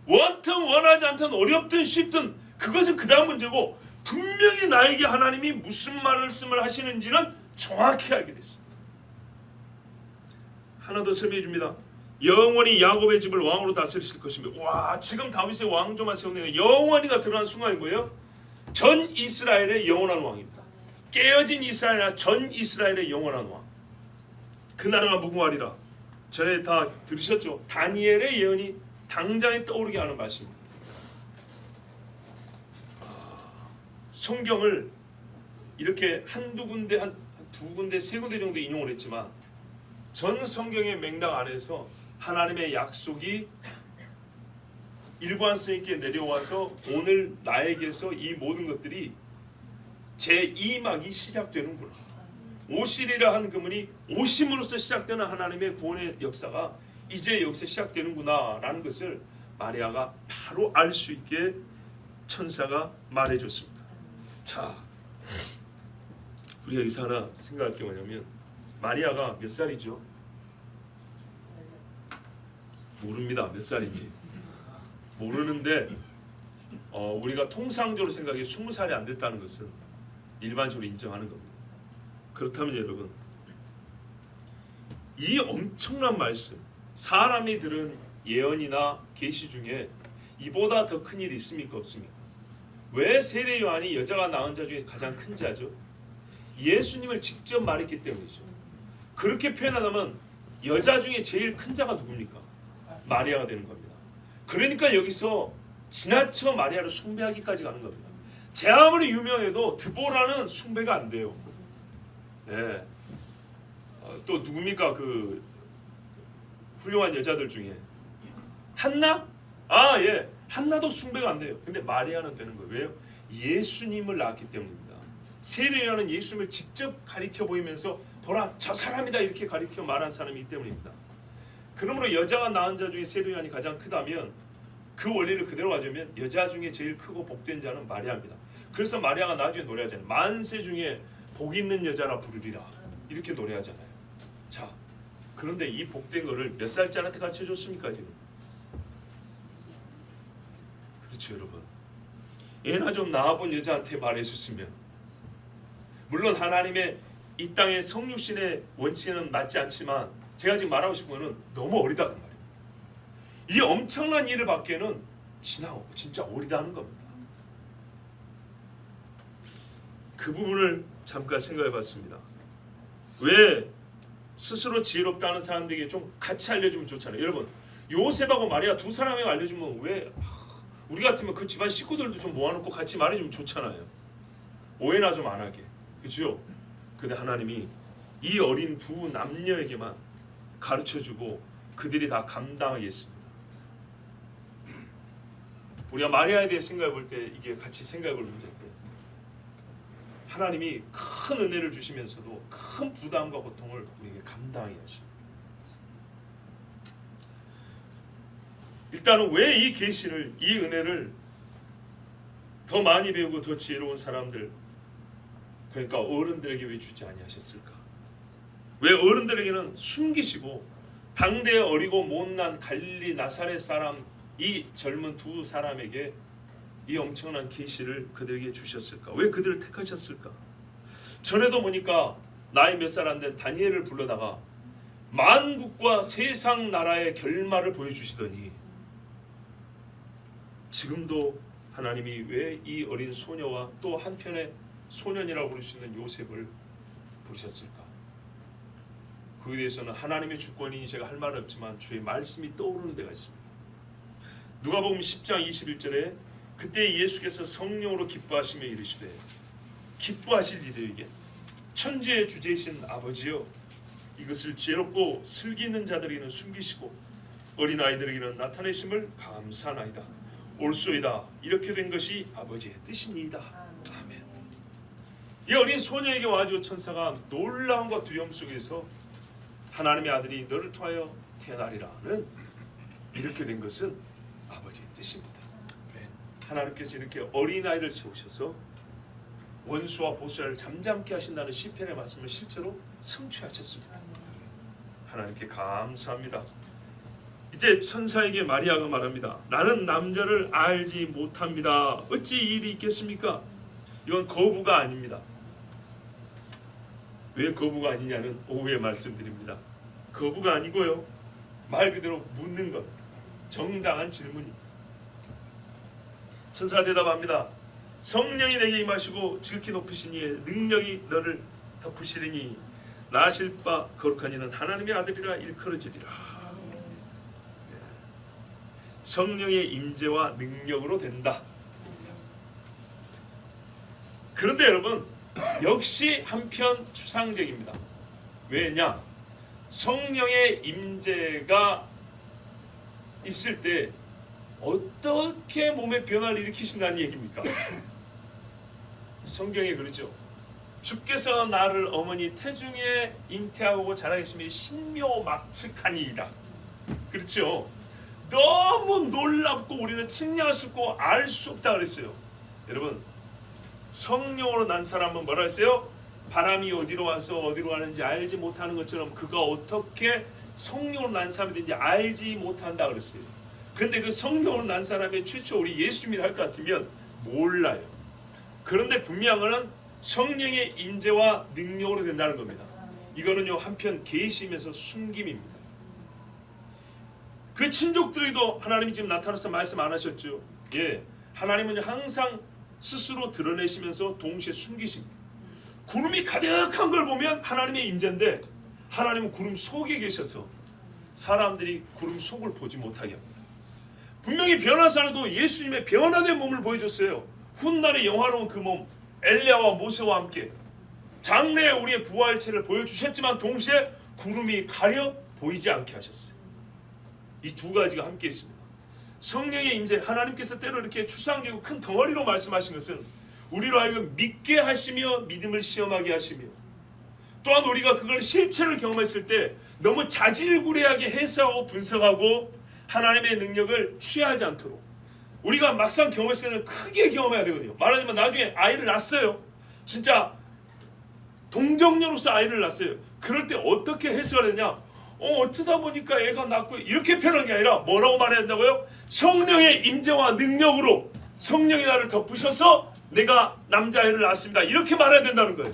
원튼 원하지 않든 어렵든 쉽든 그것은 그 다음 문제고 분명히 나에게 하나님이 무슨 말씀을 하시는지는 정확히 알게 됐어요. 하나 더 설명해 줍니다. 영원히 야곱의 집을 왕으로 다스리실 것이며 와 지금 다윗의 왕조만 세우는 영원히가 드러난 순간인 거예요. 전 이스라엘의 영원한 왕입니다. 깨어진 이스라엘이나 전 이스라엘의 영원한 왕. 그 나라가 무궁하리라. 전에 다 들으셨죠? 다니엘의 예언이 당장에 떠오르게 하는 말씀입니다. 성경을 이렇게 한두 군데, 한 두 군데, 세 군데 정도 인용을 했지만 전 성경의 맥락 안에서 하나님의 약속이 일관성 있게 내려와서 오늘 나에게서 이 모든 것들이 제2막이 시작되는구나. 오시리라 한 그분이 오심으로써 시작되는 하나님의 구원의 역사가 이제 여기서 시작되는구나 라는 것을 마리아가 바로 알 수 있게 천사가 말해줬습니다. 자, 우리가 여기서 하나 생각할 게 뭐냐면 마리아가 몇 살이죠? 모릅니다. 몇 살인지 모르는데 우리가 통상적으로 생각해 20살이 안 됐다는 것을 일반적으로 인정하는 겁니다. 그렇다면 여러분, 이 엄청난 말씀, 사람이 들은 예언이나 계시 중에 이보다 더 큰 일이 있습니까? 없습니까? 왜 세례 요한이 여자가 낳은 자 중에 가장 큰 자죠? 예수님을 직접 말했기 때문이죠. 그렇게 표현하자면 여자 중에 제일 큰 자가 누굽니까? 마리아가 되는 겁니다. 그러니까 여기서 지나쳐 마리아를 숭배하기까지 가는 겁니다. 제 아무리 유명해도 드보라는 숭배가 안 돼요. 네. 또 누굽니까? 그 훌륭한 여자들 중에 한나? 아, 예. 한나도 숭배가 안 돼요. 근데 마리아는 되는 거예요. 왜요? 예수님을 낳았기 때문입니다. 세례요한은 예수님을 직접 가리켜 보이면서 보라, 저 사람이다 이렇게 가리켜 말한 사람이기 때문입니다. 그러므로 여자가 낳은 자 중에 세례요한이 가장 크다면 그 원리를 그대로 가져오면 여자 중에 제일 크고 복된 자는 마리아입니다. 그래서 마리아가 나중에 노래하잖아요. 만세 중에 복 있는 여자라 부르리라 이렇게 노래하잖아요. 자, 그런데 이 복된 거를 몇 살짜리한테 가르쳐줬습니까 지금? 그렇죠 여러분. 애나 좀 낳아본 여자한테 말해줬으면, 물론 하나님의 이 땅의 성육신의 원칙은 맞지 않지만 제가 지금 말하고 싶은 거는 너무 어리다 그 말이에요. 이 엄청난 일을 받기에는 진짜 어리다는 겁니다. 그 부분을 잠깐 생각해 봤습니다. 왜 스스로 지혜롭다는 사람들에게 좀 같이 알려주면 좋잖아요. 여러분, 요셉하고 마리아 두 사람에게 알려주면 왜 우리 같으면 그 집안 식구들도 좀 모아놓고 같이 말해주면 좋잖아요. 오해나 좀 안 하게. 그렇죠? 근데 하나님이 이 어린 두 남녀에게만 가르쳐주고 그들이 다 감당하게 했습니다. 우리가 마리아에 대해 생각해 볼 때 이게 같이 생각해 볼 문제인데, 하나님이 큰 은혜를 주시면서도 큰 부담과 고통을 우리에게 감당하게 하십니다. 일단은 왜 이 계시를, 이 은혜를 더 많이 배우고 더 지혜로운 사람들, 그러니까 어른들에게 왜 주지 아니하셨을까? 왜 어른들에게는 숨기시고 당대에 어리고 못난 갈릴리 나사렛 사람, 이 젊은 두 사람에게 이 엄청난 계시를 그들에게 주셨을까? 왜 그들을 택하셨을까? 전에도 보니까 나이 몇 살 안 된 다니엘을 불러다가 만국과 세상 나라의 결말을 보여주시더니, 지금도 하나님이 왜 이 어린 소녀와 또 한편의 소년이라고 부를 수 있는 요셉을 부르셨을까? 그에 대해서는 하나님의 주권이니 제가 할 말은 없지만 주의 말씀이 떠오르는 데가 있습니다. 누가복음 10장 21절에 그때 예수께서 성령으로 기뻐하시며 이르시되, 기뻐하실 이들에게 천지의 주제이신 아버지여, 이것을 지혜롭고 슬기 있는 자들에게는 숨기시고 어린아이들에게는 나타내심을 감사하나이다. 옳소이다. 이렇게 된 것이 아버지의 뜻이니이다. 아멘. 이 어린 소녀에게 와가지고 천사가 놀라움과 두려움 속에서 하나님의 아들이 너를 통하여 태어나리라는, 이렇게 된 것은 아버지의 뜻입니다. 하나님께서 이렇게 어린아이를 세우셔서 원수와 보수를 잠잠케 하신다는 시편의 말씀을 실제로 성취하셨습니다. 하나님께 감사합니다. 이제 천사에게 마리아가 말합니다. 나는 남자를 알지 못합니다. 어찌 이 일이 있겠습니까? 이건 거부가 아닙니다. 왜 거부가 아니냐는 오후에 말씀드립니다. 거부가 아니고요, 말 그대로 묻는 것, 정당한 질문입니다. 천사가 대답합니다. 성령이 내게 임하시고 지극히 높으신 이의 능력이 너를 덮으시리니 나실 바 거룩한 이는 하나님의 아들이라 일컬어지리라. 성령의 임재와 능력으로 된다. 그런데 여러분, 역시 한편 추상적입니다. 왜냐? 성령의 임재가 있을 때 어떻게 몸의 변화를 일으키신다는 얘기입니까? 성경에 그러죠. 주께서 나를 어머니 태중에 잉태하고 자라계심이 신묘막측하니이다. 그렇죠. 너무 놀랍고 우리는 측량할 수 없고 알 수 없다 그랬어요. 여러분, 성령으로 난 사람은 뭐라 했어요? 바람이 어디로 와서 어디로 가는지 알지 못하는 것처럼 그가 어떻게 성령으로 난 사람이든지 알지 못한다 그랬어요. 그런데 그 성령으로 난 사람의 최초 우리 예수님이 할 것 같으면 몰라요. 그런데 분명한 것은 성령의 임재와 능력으로 된다는 겁니다. 이거는요 한편 계시면서 숨김입니다. 그 친족들에도 하나님이 지금 나타나서 말씀 안 하셨죠. 예, 하나님은 항상 스스로 드러내시면서 동시에 숨기십니다. 구름이 가득한 걸 보면 하나님의 임재인데 하나님은 구름 속에 계셔서 사람들이 구름 속을 보지 못하게 합니다. 분명히 변화사도 예수님의 변화된 몸을 보여줬어요. 훗날의 영화로운 그 몸, 엘리야와 모세와 함께 장래에 우리의 부활체를 보여주셨지만 동시에 구름이 가려 보이지 않게 하셨어요. 이 두 가지가 함께 있습니다. 성령의 임재, 하나님께서 때로 이렇게 추상적이고 큰 덩어리로 말씀하신 것은 우리로 하여금 믿게 하시며 믿음을 시험하게 하시며 또한 우리가 그걸 실체를 경험했을 때 너무 자질구레하게 해석하고 분석하고 하나님의 능력을 취하지 않도록 우리가 막상 경험했을 때는 크게 경험해야 되거든요. 말하자면 나중에 아이를 낳았어요. 진짜 동정녀로서 아이를 낳았어요. 그럴 때 어떻게 해석을 했냐? 어쩌다 보니까 애가 낳고 이렇게 표현한 게 아니라 뭐라고 말해야 된다고요? 성령의 임재와 능력으로 성령이 나를 덮으셔서 내가 남자아이를 낳았습니다. 이렇게 말해야 된다는 거예요.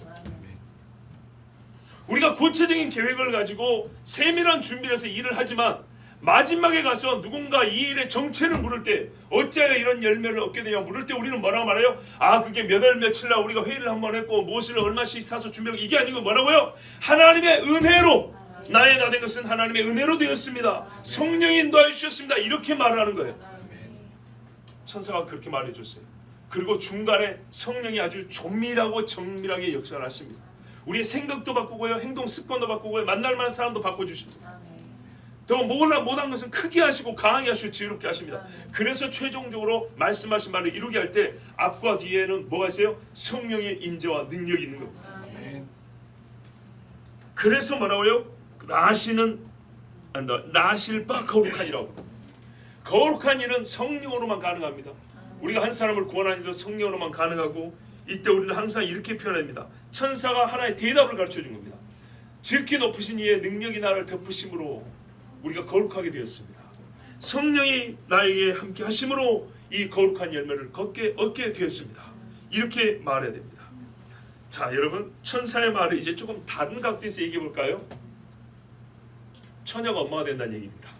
우리가 구체적인 계획을 가지고 세밀한 준비를 해서 일을 하지만 마지막에 가서 누군가 이 일의 정체를 물을 때 어찌하여 이런 열매를 얻게 되냐 물을 때 우리는 뭐라고 말해요? 그게 몇 월 며칠 날 우리가 회의를 한번 했고 무엇을 얼마씩 사서 준비하고 이게 아니고 뭐라고요? 하나님의 은혜로 나의 나 된 것은 하나님의 은혜로 되었습니다. 성령이 인도하여 주셨습니다. 이렇게 말하는 거예요. 천사가 그렇게 말해줬어요. 그리고 중간에 성령이 아주 조밀하고 정밀하게 역사를 하십니다. 우리의 생각도 바꾸고요, 행동 습관도 바꾸고요, 만날 만한 사람도 바꿔주십니다. 더 못한 것은 크게 하시고 강하게 하시고 지혜롭게 하십니다. 그래서 최종적으로 말씀하신 말을 이루게 할 때 앞과 뒤에는 뭐가 있어요? 성령의 임재와 능력이 있는 겁니다. 그래서 뭐라고요? 나실 바 거룩한이라고. 거룩한 일은 성령으로만 가능합니다. 우리가 한 사람을 구원하는 일은 성령으로만 가능하고 이때 우리는 항상 이렇게 표현합니다. 천사가 하나의 대답을 가르쳐 준 겁니다. 지극히 높으신 이의 능력이 나를 덮으심으로 우리가 거룩하게 되었습니다. 성령이 나에게 함께 하심으로 이 거룩한 열매를 얻게 되었습니다. 이렇게 말해야 됩니다. 자, 여러분, 천사의 말을 이제 조금 다른 각도에서 얘기해 볼까요? 처녀가 엄마가 된다는 얘기입니다.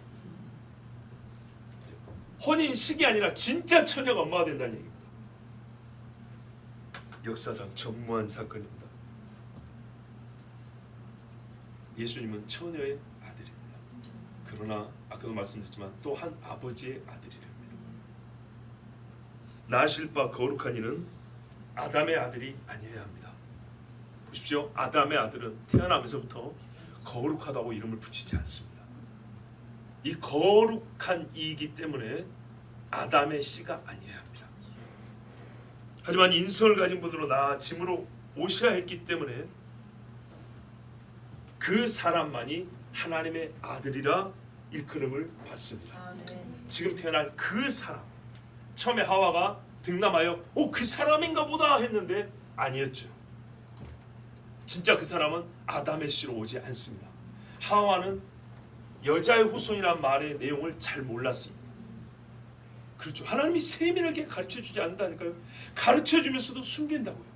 혼인식이 아니라 진짜 처녀가 엄마가 된다는 얘기입니다. 역사상 전무한 사건입니다. 예수님은 처녀의 아들입니다. 그러나 아까도 말씀드렸지만 또 한 아버지의 아들이랍니다. 나실 바 거룩한 이는 아담의 아들이 아니어야 합니다. 보십시오. 아담의 아들은 태어나면서부터 거룩하다고 이름을 붙이지 않습니다. 이 거룩한 이이기 때문에 아담의 씨가 아니어야 합니다. 하지만 인성을 가진 분으로 짐으로 오셔야 했기 때문에 그 사람만이 하나님의 아들이라 일컬음을 받습니다. 지금 태어난 그 사람, 처음에 하와가 등남하여 그 사람인가 보다 했는데 아니었죠. 진짜 그 사람은 아담의 씨로 오지 않습니다. 하와는 여자의 후손이란 말의 내용을 잘 몰랐습니다. 그렇죠. 하나님이 세밀하게 가르쳐주지 않는다니까요. 가르쳐주면서도 숨긴다고요.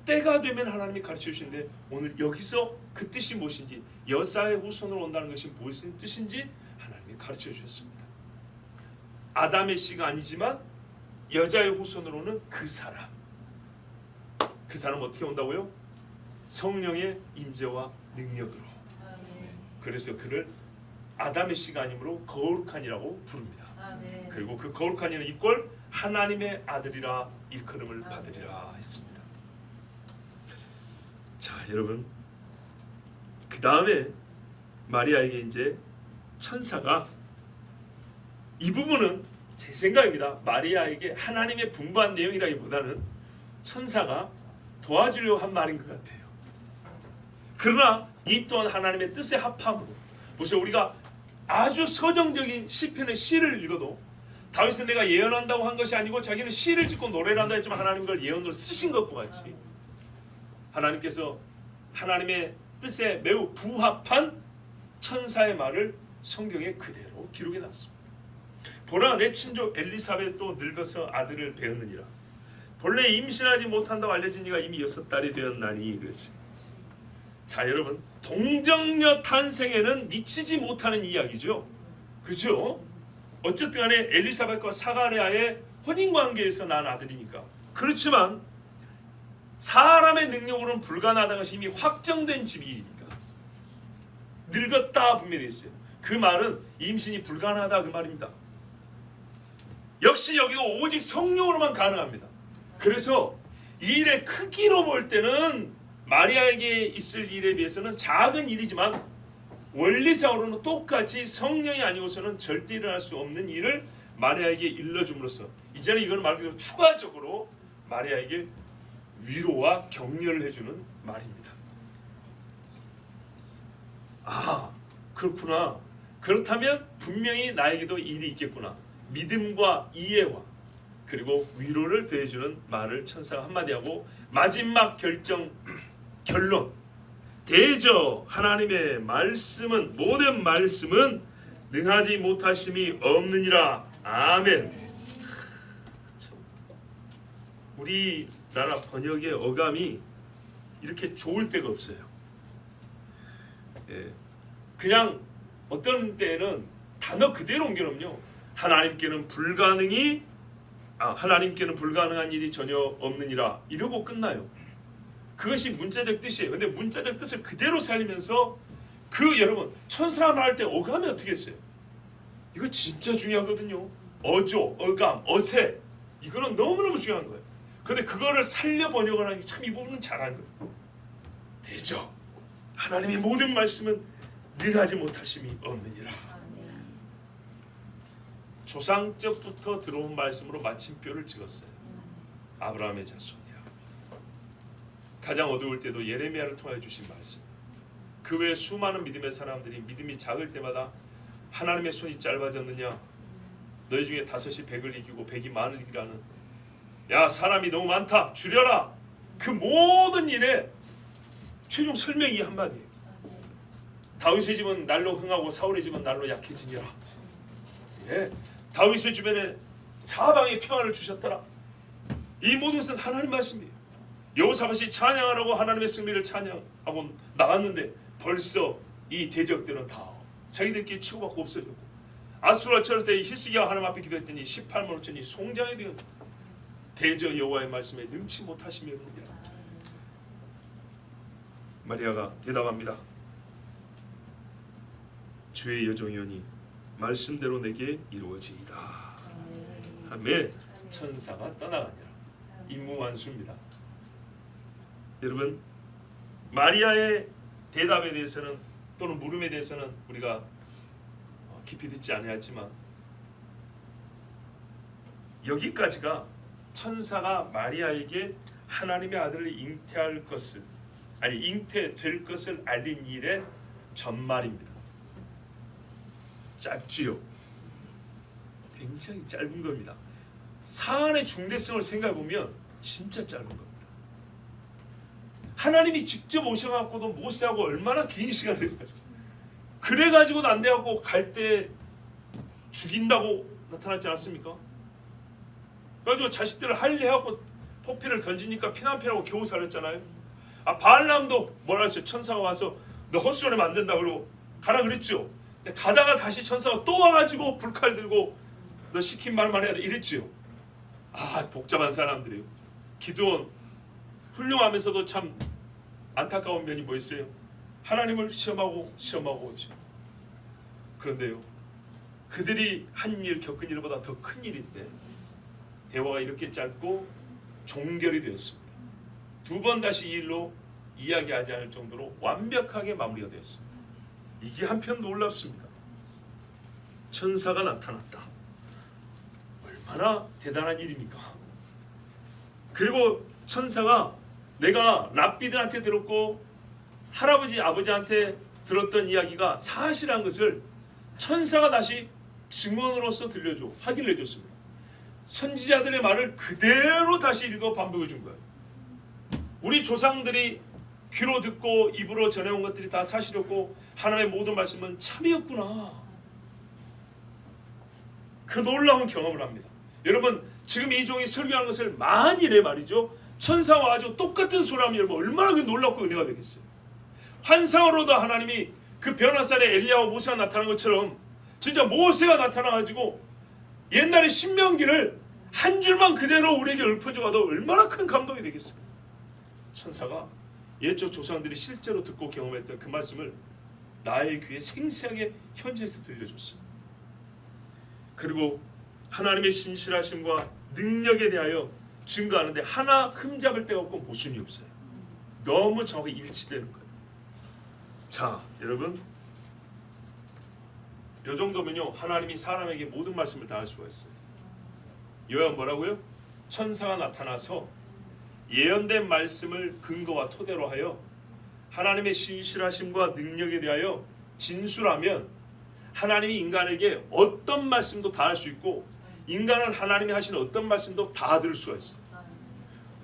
때가 되면 하나님이 가르쳐주시는데 오늘 여기서 그 뜻이 무엇인지, 여자의 후손으로 온다는 것이 무엇인 뜻인지 하나님이 가르쳐주셨습니다. 아담의 씨가 아니지만 여자의 후손으로는 그 사람. 그 사람 어떻게 온다고요? 성령의 임재와 능력으로. 그래서 그를 아담의 씨가 아니므로 거룩한이라고 부릅니다. 그리고 그 거룩한 이는 이꼴 하나님의 아들이라 일컬음을 받으리라 했습니다. 자, 여러분, 그 다음에 마리아에게 이제 천사가, 이 부분은 제 생각입니다. 마리아에게 하나님의 분부한 내용이라기보다는 천사가 도와주려고 한 말인 것 같아요. 그러나 이 또한 하나님의 뜻에 합함으로, 보세요, 우리가 아주 서정적인 시편의 시를 읽어도 다윗은 내가 예언한다고 한 것이 아니고 자기는 시를 짓고 노래를 한다 했지만 하나님 그걸 예언으로 쓰신 것과 같이 하나님께서 하나님의 뜻에 매우 부합한 천사의 말을 성경에 그대로 기록해 놨습니다. 보라, 내 친족 엘리사벳도 늙어서 아들을 배었느니라. 본래 임신하지 못한다고 알려진 이가 이미 6달이 되었나니. 그랬어요. 자, 여러분, 동정녀 탄생에는 미치지 못하는 이야기죠. 그렇죠? 어쨌든 간에 엘리사벳과 사가랴의 혼인관계에서 난 아들이니까. 그렇지만 사람의 능력으로는 불가능하다는 것이 이미 확정된 일이니까. 늙었다 분명히 있어요. 그 말은 임신이 불가능하다 그 말입니다. 역시 여기도 오직 성령으로만 가능합니다. 그래서 이 일의 크기로 볼 때는 마리아에게 있을 일에 비해서는 작은 일이지만 원리상으로는 똑같이 성령이 아니고서는 절대 일어날 수 없는 일을 마리아에게 일러줌으로써 이제는 이건 말 그대로 추가적으로 마리아에게 위로와 격려를 해주는 말입니다. 아, 그렇구나. 그렇다면 분명히 나에게도 일이 있겠구나. 믿음과 이해와 그리고 위로를 더해주는 말을 천사가 한마디 하고 마지막 결론, 대저 하나님의 말씀은, 모든 말씀은 능하지 못하심이 없느니라. 아멘. 우리나라 번역의 어감이 이렇게 좋을 때가 없어요. 예, 그냥 어떤 때는 단어 그대로 옮겨놓으면요, 하나님께는 불가능한 일이 전혀 없느니라 이러고 끝나요. 그것이 문자적 뜻이에요. 근데 문자적 뜻을 그대로 살리면서 여러분, 천사가 말할 때 어감이 어떻게 했어요? 이거 진짜 중요하거든요. 어조, 어감, 어세, 이거는 너무너무 중요한 거예요. 근데 그거를 살려 번역을 하는 게 참 이 부분은 잘한 거예요. 대저 하나님의 모든 말씀은 능하지 못하심이 없느니라. 조상적부터 들어온 말씀으로 마침표를 찍었어요. 아브라함의 자손이야. 가장 어두울 때도 예레미야를 통하여 주신 말씀. 그 외에 수많은 믿음의 사람들이 믿음이 작을 때마다 하나님의 손이 짧아졌느냐, 너희 중에 5이 100을 이기고 100이 만을 이기라는, 야 사람이 너무 많다 줄여라, 그 모든 일에 최종 설명이 한마디예요. 다윗의 집은 날로 흥하고 사울의 집은 날로 약해지니라. 예, 다윗의 주변에 사방에 평안을 주셨더라. 이 모든 것은 하나님 말씀이에요. 여호사밧이 찬양하라고 하나님의 승리를 찬양하고 나갔는데 벌써 이 대적들은 다 자기들끼리 치고받고 없어졌고, 아수라 철 때 히스기야가 하나님 앞에 기도했더니 18만 5천이 송장이 되었다. 대저 여호와의 말씀에 능치 못하시며 그러니라. 마리아가 대답합니다. 주의 여종이오니 말씀대로 내게 이루어지이다. 아멘. 천사가 떠나가니라. 임무완수입니다. 여러분, 마리아의 대답에 대해서는, 또는 물음에 대해서는 우리가 깊이 듣지 아니했지만, 여기까지가 천사가 마리아에게 하나님의 아들을 잉태될 것을 알린 일의 전말입니다. 짧지요. 굉장히 짧은 겁니다. 사안의 중대성을 생각해 보면 진짜 짧은 겁니다. 하나님이 직접 오셔갖고도 모세하고 얼마나 긴 시간을 해가지고, 그래가지고도 안 돼갖고 갈 때 죽인다고 나타났지 않았습니까? 그래가지고 자식들을 할례하고 포피를 던지니까 피난피라고 겨우 살렸잖아요. 바알람도 뭐라 했어요? 천사가 와서 너 헛소리하면 안 된다 그러고 가라 그랬죠. 근데 가다가 다시 천사가 또 와가지고 불칼 들고 너 시킨 말만 해야 돼 이랬죠. 복잡한 사람들이에요. 기드온 훌륭하면서도 참 안타까운 면이 뭐 있어요? 하나님을 시험하고 오죠. 그런데요, 그들이 한 일, 겪은 일보다 더 큰 일인데 대화가 이렇게 짧고 종결이 되었습니다. 2번 다시 이 일로 이야기하지 않을 정도로 완벽하게 마무리가 되었습니다. 이게 한편 놀랍습니다. 천사가 나타났다. 얼마나 대단한 일입니까? 그리고 천사가 내가 랍비들한테 들었고 할아버지 아버지한테 들었던 이야기가 사실한 것을 천사가 다시 증언으로서 들려줘 확인을 해줬습니다. 선지자들의 말을 그대로 다시 읽어 반복해 준 거예요. 우리 조상들이 귀로 듣고 입으로 전해온 것들이 다 사실이었고 하나님의 모든 말씀은 참이었구나. 그 놀라운 경험을 합니다. 여러분 지금 이 종이 설교하는 것을 만일에 말이죠 천사와 아주 똑같은 소리하면 여러분 얼마나 그 놀랍고 은혜가 되겠어요. 환상으로도 하나님이 그 변화산에 엘리야와 모세가 나타난 것처럼 진짜 모세가 나타나가지고 옛날의 신명기를 한 줄만 그대로 우리에게 읊어줘도 얼마나 큰 감동이 되겠어요. 천사가 옛적 조상들이 실제로 듣고 경험했던 그 말씀을 나의 귀에 생생하게 현지에서 들려줬어요. 그리고 하나님의 신실하심과 능력에 대하여 증거하는데 하나 흠잡을 데가 없고 모순이 없어요. 너무 정확히 일치되는 거예요. 자, 여러분 이 정도면요 하나님이 사람에게 모든 말씀을 다 할 수가 있어요. 요한 뭐라고요? 천사가 나타나서 예언된 말씀을 근거와 토대로 하여 하나님의 신실하심과 능력에 대하여 진술하면 하나님이 인간에게 어떤 말씀도 다 할 수 있고 인간은 하나님이 하시는 어떤 말씀도 다 들을 수가 있어요.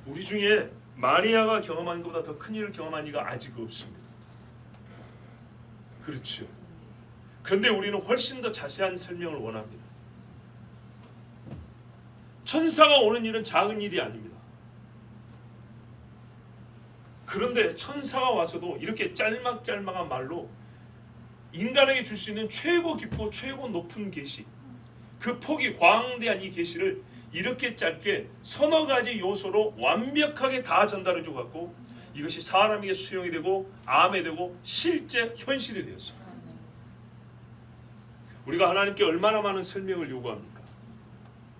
우리 중에 마리아가 경험한 것보다 더 큰 일을 경험한 이가 아직 없습니다. 그렇죠. 그런데 우리는 훨씬 더 자세한 설명을 원합니다. 천사가 오는 일은 작은 일이 아닙니다. 그런데 천사가 와서도 이렇게 짤막짤막한 말로 인간에게 줄 수 있는 최고 깊고 최고 높은 계시, 그 폭이 광대한 이 계시를 이렇게 짧게 서너 가지 요소로 완벽하게 다 전달해 줘 갖고 이것이 사람에게 수용이 되고 암에 되고 실제 현실이 되었습니다. 우리가 하나님께 얼마나 많은 설명을 요구합니까?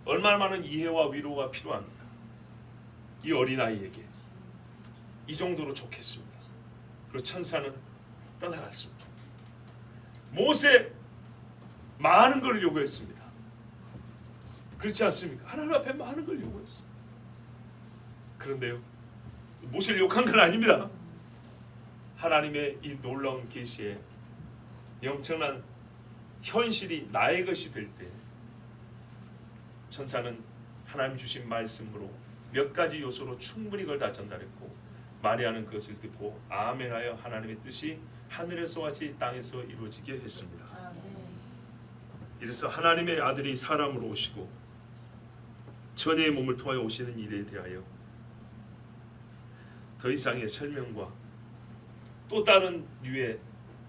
얼마나 많은 이해와 위로가 필요합니까? 이 어린아이에게 이 정도로 좋겠습니다. 그리고 천사는 떠나갔습니다. 모세 많은 걸 요구했습니다. 그렇지 않습니까? 하나님 앞에 많은 걸 요구했어요. 그런데요 모세를 욕한 건 아닙니다. 하나님의 이 놀라운 계시에 영청난 현실이 나의 것이 될 때 천사는 하나님 주신 말씀으로 몇 가지 요소로 충분히 그걸 다 전달했고 마리아는 그것을 듣고 아멘하여 하나님의 뜻이 하늘에서 같이 땅에서 이루어지게 했습니다. 이래서 하나님의 아들이 사람으로 오시고 천의 몸을 통하여 오시는 일에 대하여 더 이상의 설명과 또 다른 류의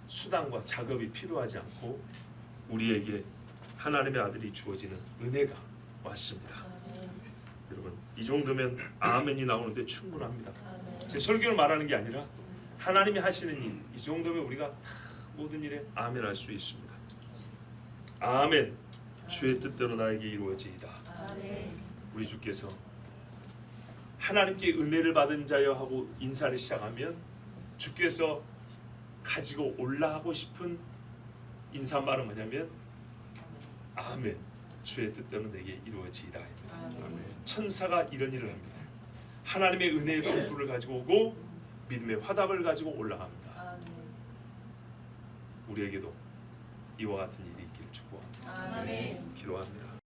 수단과 작업이 필요하지 않고 우리에게 하나님의 아들이 주어지는 은혜가 왔습니다. 여러분 이 정도면 아멘이 나오는데 충분합니다. 제 설교를 말하는 게 아니라 하나님이 하시는 일, 이 정도면 우리가 다 모든 일에 아멘 할 수 있습니다. 아멘. 주의 뜻대로 나에게 이루어지이다. 우리 주께서 하나님께 은혜를 받은 자여 하고 인사를 시작하면 주께서 가지고 올라가고 싶은 인사말은 뭐냐면 아멘. 주의 뜻대로 내게 이루어지이다. 천사가 이런 일을 합니다. 하나님의 은혜의 풍부를 가지고 오고 믿음의 화답을 가지고 올라갑니다. 우리에게도 이와 같은 일이 있기를 축복합니다. 기도합니다.